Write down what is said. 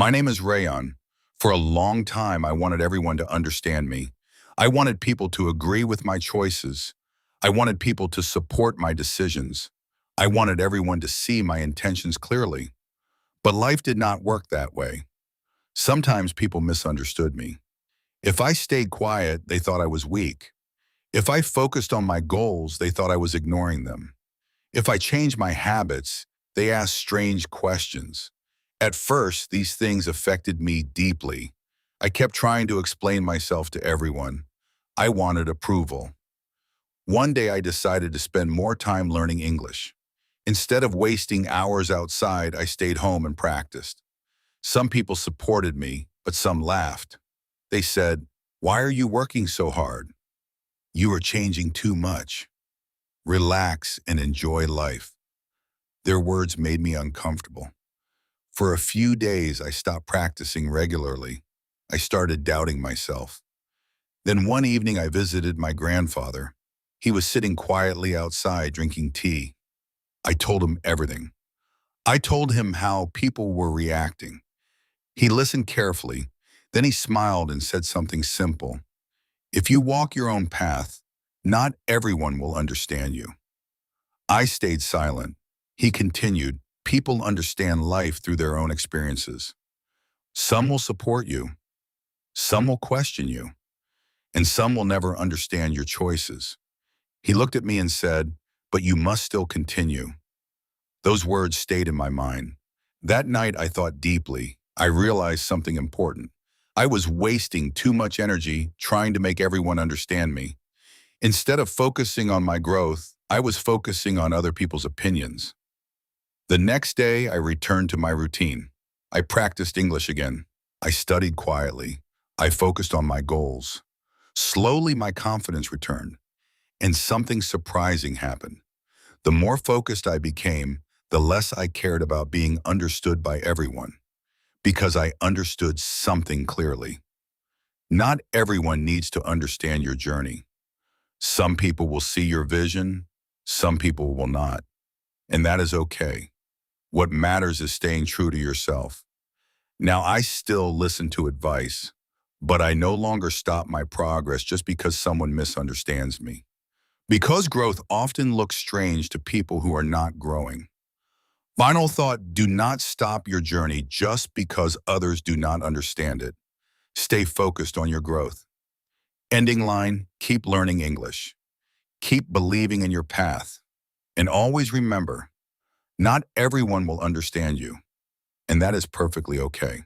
My name is Rayon. For a long time, I wanted everyone to understand me. I wanted people to agree with my choices. I wanted people to support my decisions. I wanted everyone to see my intentions clearly. But life did not work that way. Sometimes people misunderstood me. If I stayed quiet, they thought I was weak. If I focused on my goals, they thought I was ignoring them. If I changed my habits, they asked strange questions. At first, these things affected me deeply. I kept trying to explain myself to everyone. I wanted approval. One day I decided to spend more time learning English. Instead of wasting hours outside, I stayed home and practiced. Some people supported me, but some laughed. They said, "Why are you working so hard? You are changing too much. Relax and enjoy life." Their words made me uncomfortable. For a few days, I stopped practicing regularly. I started doubting myself. Then one evening, I visited my grandfather. He was sitting quietly outside drinking tea. I told him everything. I told him how people were reacting. He listened carefully. Then he smiled and said something simple. "If you walk your own path, not everyone will understand you." I stayed silent. He continued, "People understand life through their own experiences. Some will support you, some will question you, and some will never understand your choices." He looked at me and said, "But you must still continue." Those words stayed in my mind. That night I thought deeply. I realized something important. I was wasting too much energy trying to make everyone understand me. Instead of focusing on my growth, I was focusing on other people's opinions. The next day, I returned to my routine. I practiced English again. I studied quietly. I focused on my goals. Slowly, my confidence returned, and something surprising happened. The more focused I became, the less I cared about being understood by everyone, because I understood something clearly. Not everyone needs to understand your journey. Some people will see your vision, some people will not, and that is okay. What matters is staying true to yourself. Now, I still listen to advice, but I no longer stop my progress just because someone misunderstands me. Because growth often looks strange to people who are not growing. Final thought, do not stop your journey just because others do not understand it. Stay focused on your growth. Ending line, keep learning English. Keep believing in your path. And always remember, not everyone will understand you, and that is perfectly okay.